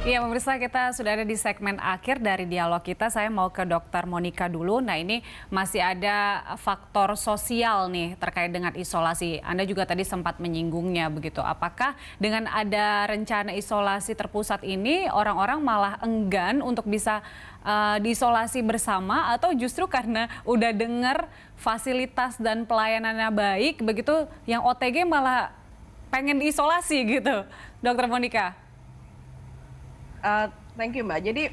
Iya, pemirsa, kita sudah ada di segmen akhir dari dialog kita. Saya mau ke Dokter Monica dulu. Nah, ini masih ada faktor sosial nih terkait dengan isolasi. Anda juga tadi sempat menyinggungnya begitu. Apakah dengan ada rencana isolasi terpusat ini, orang-orang malah enggan untuk bisa diisolasi bersama, atau justru karena udah dengar fasilitas dan pelayanannya baik, begitu yang OTG malah pengen diisolasi gitu, Dokter Monica? Thank you, Mbak. Jadi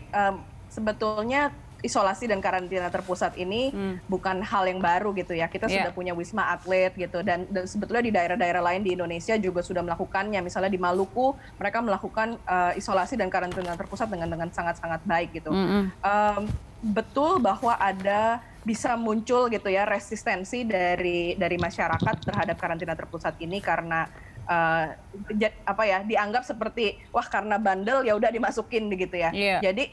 sebetulnya isolasi dan karantina terpusat ini bukan hal yang baru gitu ya. Kita Iya. sudah punya Wisma Atlet gitu dan sebetulnya di daerah-daerah lain di Indonesia juga sudah melakukannya. Misalnya di Maluku mereka melakukan isolasi dan karantina terpusat dengan sangat-sangat baik gitu. Mm-mm. Betul bahwa ada bisa muncul gitu ya resistensi dari masyarakat terhadap karantina terpusat ini karena apa ya, dianggap seperti wah karena bandel ya udah dimasukin begitu ya. Iya. Jadi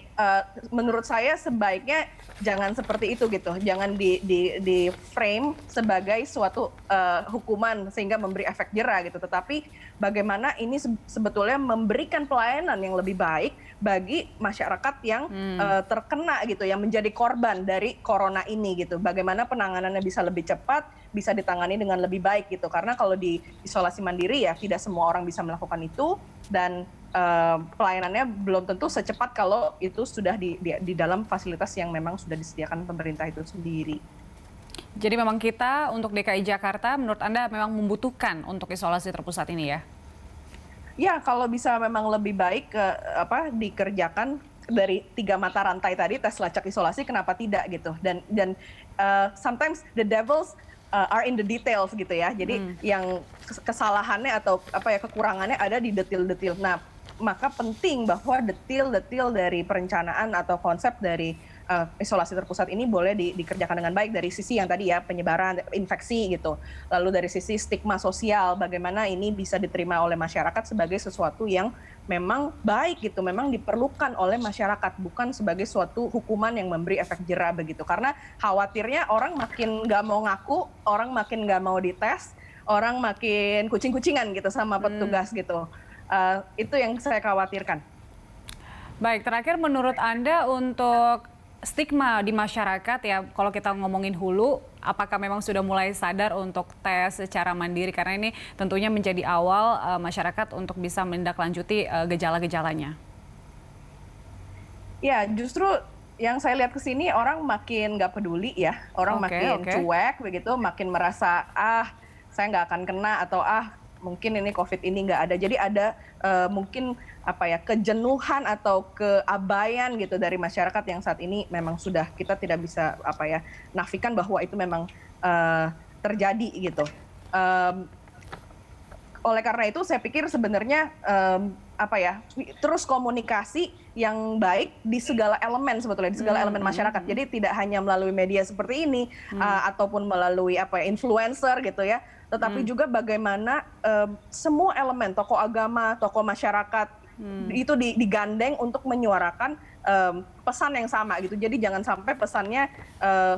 menurut saya sebaiknya jangan seperti itu gitu, jangan di frame sebagai suatu hukuman sehingga memberi efek jera gitu, tetapi bagaimana ini sebetulnya memberikan pelayanan yang lebih baik bagi masyarakat yang terkena gitu, yang menjadi korban dari corona ini gitu. Bagaimana penanganannya bisa lebih cepat, bisa ditangani dengan lebih baik gitu. Karena kalau di isolasi mandiri ya tidak semua orang bisa melakukan itu dan pelayanannya belum tentu secepat kalau itu sudah di dalam fasilitas yang memang sudah disediakan pemerintah itu sendiri. Jadi memang kita untuk DKI Jakarta menurut Anda memang membutuhkan untuk isolasi terpusat ini ya? Ya, kalau bisa memang lebih baik dikerjakan dari 3 mata rantai tadi, tes lacak isolasi, kenapa tidak gitu. Dan sometimes the devils are in the details gitu ya. Jadi yang kesalahannya atau kekurangannya ada di detil-detil. Nah, maka penting bahwa detil-detil dari perencanaan atau konsep dari isolasi terpusat ini boleh dikerjakan dengan baik dari sisi yang tadi ya, penyebaran infeksi gitu. Lalu dari sisi stigma sosial, bagaimana ini bisa diterima oleh masyarakat sebagai sesuatu yang memang baik gitu, memang diperlukan oleh masyarakat, bukan sebagai suatu hukuman yang memberi efek jera begitu. Karena khawatirnya orang makin nggak mau ngaku, orang makin nggak mau dites, orang makin kucing-kucingan gitu sama petugas gitu. Itu yang saya khawatirkan. Baik, terakhir menurut Anda untuk stigma di masyarakat ya, kalau kita ngomongin hulu, apakah memang sudah mulai sadar untuk tes secara mandiri? Karena ini tentunya menjadi awal masyarakat untuk bisa menindaklanjuti gejala-gejalanya. Ya, justru yang saya lihat ke sini orang makin nggak peduli ya, orang makin Oke. cuek begitu, makin merasa saya nggak akan kena atau mungkin ini COVID ini nggak ada. Jadi ada mungkin kejenuhan atau keabayan gitu dari masyarakat yang saat ini memang sudah kita tidak bisa nafikan bahwa itu memang terjadi gitu. Oleh karena itu saya pikir sebenarnya terus komunikasi yang baik di segala elemen sebetulnya, di segala elemen masyarakat. Jadi tidak hanya melalui media seperti ini ataupun melalui influencer gitu ya, tetapi juga bagaimana semua elemen, tokoh agama, tokoh masyarakat itu digandeng untuk menyuarakan pesan yang sama gitu. Jadi jangan sampai pesannya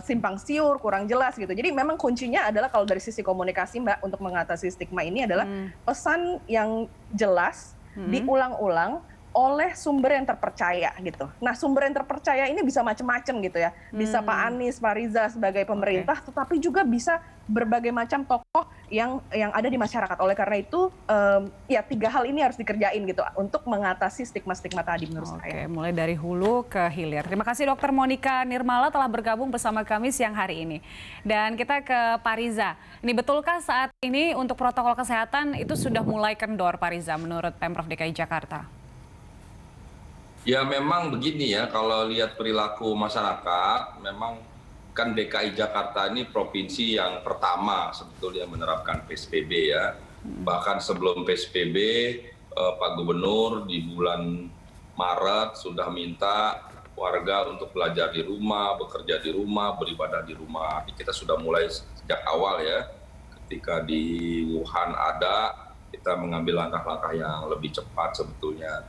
simpang siur, kurang jelas gitu. Jadi memang kuncinya adalah kalau dari sisi komunikasi, Mbak, untuk mengatasi stigma ini adalah pesan yang jelas, diulang-ulang oleh sumber yang terpercaya gitu. Nah, sumber yang terpercaya ini bisa macam-macam gitu ya. Bisa Pak Anies, Pak Riza sebagai pemerintah, tetapi juga bisa berbagai macam tokoh yang ada di masyarakat. Oleh karena itu, ya 3 hal ini harus dikerjain gitu untuk mengatasi stigma-stigma tadi menurut saya. Oke, mulai dari hulu ke hilir. Terima kasih Dokter Monica Nirmala telah bergabung bersama kami siang hari ini. Dan kita ke Pak Riza. Ini betulkah saat ini untuk protokol kesehatan itu sudah mulai kendor, Pak Riza, menurut Pemprov DKI Jakarta? Ya memang begini ya, kalau lihat perilaku masyarakat, memang kan DKI Jakarta ini provinsi yang pertama sebetulnya menerapkan PSBB ya. Bahkan sebelum PSBB, Pak Gubernur di bulan Maret sudah minta warga untuk belajar di rumah, bekerja di rumah, beribadah di rumah. Kita sudah mulai sejak awal ya, ketika di Wuhan ada, kita mengambil langkah-langkah yang lebih cepat sebetulnya.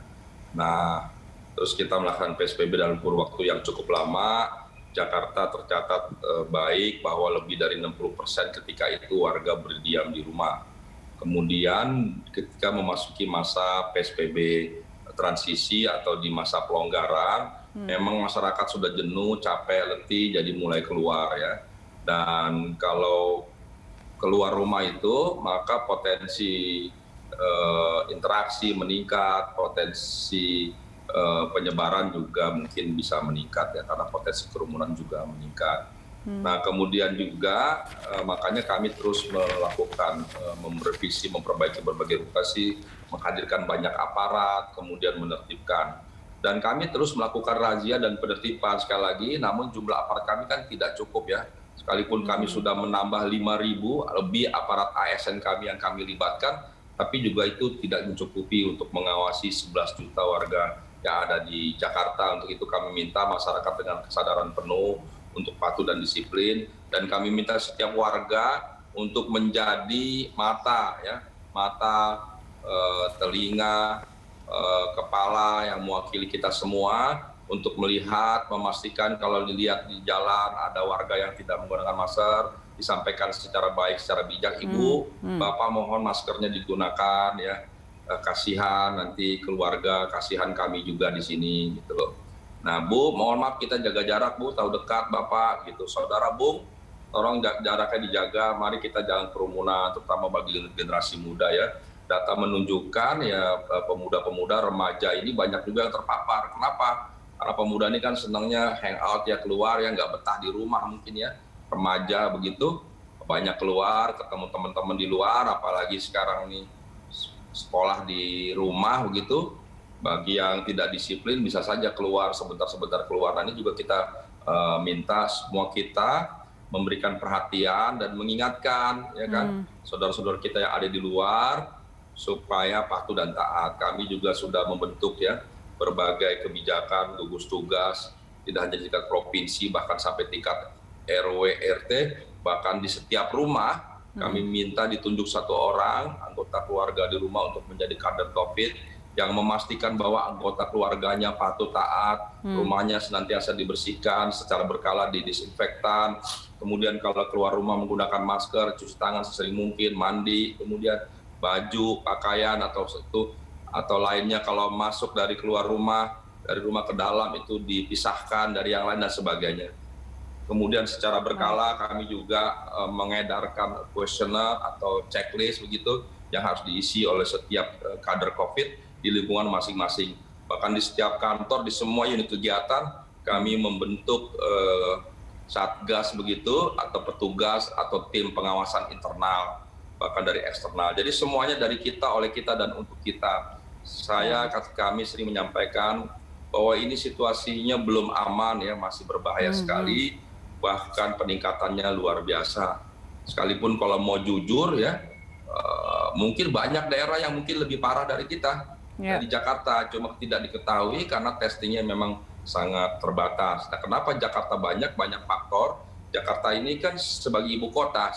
Nah, terus kita melakukan PSBB dalam kurun waktu yang cukup lama. Jakarta tercatat baik bahwa lebih dari 60% ketika itu warga berdiam di rumah. Kemudian ketika memasuki masa PSBB transisi atau di masa pelonggaran, memang masyarakat sudah jenuh, capek, letih, jadi mulai keluar ya. Dan kalau keluar rumah itu, maka potensi interaksi meningkat, potensi penyebaran juga mungkin bisa meningkat ya, karena potensi kerumunan juga meningkat. Nah kemudian juga makanya kami terus melakukan merevisi, memperbaiki berbagai edukasi, menghadirkan banyak aparat, kemudian menertibkan. Dan kami terus melakukan razia dan penertiban sekali lagi, namun jumlah aparat kami kan tidak cukup ya. Sekalipun kami sudah menambah 5.000 lebih aparat ASN kami yang kami libatkan, tapi juga itu tidak mencukupi untuk mengawasi 11 juta warga yang ada di Jakarta. Untuk itu kami minta masyarakat dengan kesadaran penuh untuk patuh dan disiplin, dan kami minta setiap warga untuk menjadi mata ya, mata, telinga, kepala yang mewakili kita semua untuk melihat, memastikan kalau dilihat di jalan ada warga yang tidak menggunakan masker, disampaikan secara baik, secara bijak, Ibu, Bapak mohon maskernya digunakan ya, kasihan nanti keluarga, kasihan kami juga di sini gitu loh. Nah Bu, mohon maaf kita jaga jarak Bu, tahu dekat Bapak gitu. Saudara Bung, tolong jaraknya dijaga, mari kita jangan kerumunan, terutama bagi generasi muda ya. Data menunjukkan ya pemuda-pemuda remaja ini banyak juga yang terpapar. Kenapa? Karena pemuda ini kan senangnya hangout ya, keluar ya, nggak betah di rumah mungkin ya. Remaja begitu, banyak keluar, ketemu teman-teman di luar, apalagi sekarang nih sekolah di rumah begitu. Bagi yang tidak disiplin bisa saja keluar sebentar-sebentar keluar. Nah ini juga kita minta semua kita memberikan perhatian dan mengingatkan ya kan saudara-saudara kita yang ada di luar supaya patuh dan taat. Kami juga sudah membentuk ya berbagai kebijakan, gugus tugas, tidak hanya di tingkat provinsi, bahkan sampai tingkat RW, RT, bahkan di setiap rumah kami minta ditunjuk satu orang anggota keluarga di rumah untuk menjadi kader COVID yang memastikan bahwa anggota keluarganya patuh taat, rumahnya senantiasa dibersihkan secara berkala, didisinfektan, kemudian kalau keluar rumah menggunakan masker, cuci tangan sesering mungkin, mandi, kemudian baju, pakaian atau lainnya kalau masuk dari keluar rumah, dari rumah ke dalam itu dipisahkan dari yang lain dan sebagainya. Kemudian secara berkala kami juga mengedarkan kuesioner atau checklist begitu yang harus diisi oleh setiap kader COVID di lingkungan masing-masing. Bahkan di setiap kantor, di semua unit kegiatan, kami membentuk satgas begitu, atau petugas, atau tim pengawasan internal, bahkan dari eksternal. Jadi semuanya dari kita, oleh kita, dan untuk kita. Kami sering menyampaikan bahwa ini situasinya belum aman ya, masih berbahaya sekali, bahkan peningkatannya luar biasa. Sekalipun kalau mau jujur ya, mungkin banyak daerah yang mungkin lebih parah dari kita. Di Jakarta, cuma tidak diketahui karena testingnya memang sangat terbatas. Nah, kenapa Jakarta banyak faktor. Jakarta ini kan sebagai ibu kota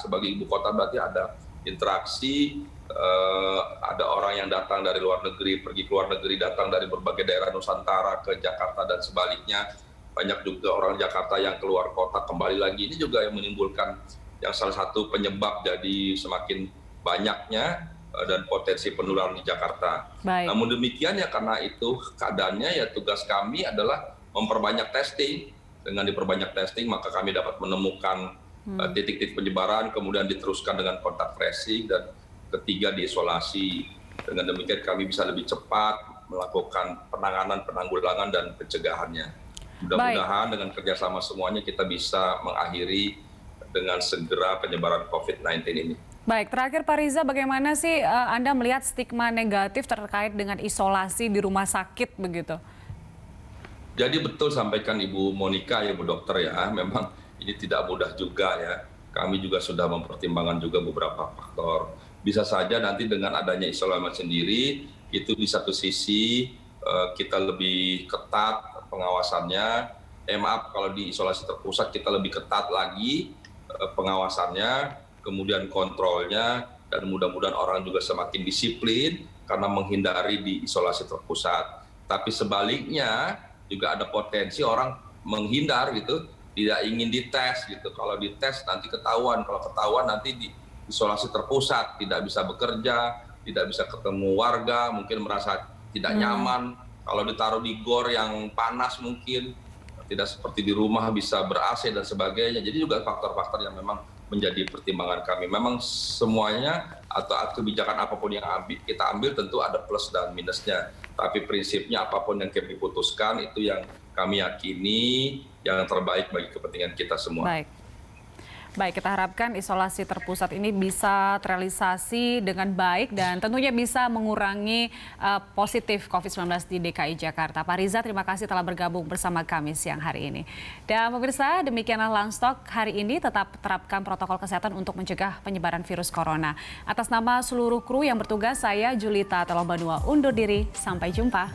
berarti ada interaksi, ada orang yang datang dari luar negeri, pergi ke luar negeri, datang dari berbagai daerah Nusantara ke Jakarta dan sebaliknya. Banyak juga orang Jakarta yang keluar kota kembali lagi. Ini juga yang menimbulkan yang salah satu penyebab jadi semakin banyaknya dan potensi penularan di Jakarta. Baik. Namun demikian ya karena itu keadaannya ya tugas kami adalah memperbanyak testing. Dengan diperbanyak testing maka kami dapat menemukan titik-titik penyebaran, kemudian diteruskan dengan kontak tracing, dan ketiga diisolasi. Dengan demikian kami bisa lebih cepat melakukan penanganan, penanggulangan, dan pencegahannya. Mudah-mudahan dengan kerjasama semuanya kita bisa mengakhiri dengan segera penyebaran COVID-19 ini. Baik, terakhir Pak Riza, bagaimana sih Anda melihat stigma negatif terkait dengan isolasi di rumah sakit begitu? Jadi betul sampaikan Ibu Monika ya Bu Dokter ya, memang ini tidak mudah juga ya. Kami juga sudah mempertimbangkan juga beberapa faktor. Bisa saja nanti dengan adanya isolasi sendiri, itu di satu sisi kita lebih ketat pengawasannya. Maaf, kalau di isolasi terpusat kita lebih ketat lagi pengawasannya, kemudian kontrolnya, dan mudah-mudahan orang juga semakin disiplin karena menghindari di isolasi terpusat. Tapi sebaliknya juga ada potensi orang menghindar gitu, tidak ingin dites gitu. Kalau dites nanti ketahuan, kalau ketahuan nanti di isolasi terpusat, tidak bisa bekerja, tidak bisa ketemu warga, mungkin merasa tidak nyaman Kalau ditaruh di gor yang panas mungkin tidak seperti di rumah bisa ber-AC dan sebagainya. Jadi juga faktor-faktor yang memang menjadi pertimbangan kami. Memang semuanya atau kebijakan apapun yang kita ambil tentu ada plus dan minusnya. Tapi prinsipnya apapun yang kami putuskan itu yang kami yakini yang terbaik bagi kepentingan kita semua. Baik, kita harapkan isolasi terpusat ini bisa terrealisasi dengan baik dan tentunya bisa mengurangi positif COVID-19 di DKI Jakarta. Pak Riza, terima kasih telah bergabung bersama kami siang hari ini. Dan pemirsa, demikianlah Langstalk hari ini. Tetap terapkan protokol kesehatan untuk mencegah penyebaran virus corona. Atas nama seluruh kru yang bertugas, saya Julita Telobanua undur diri. Sampai jumpa.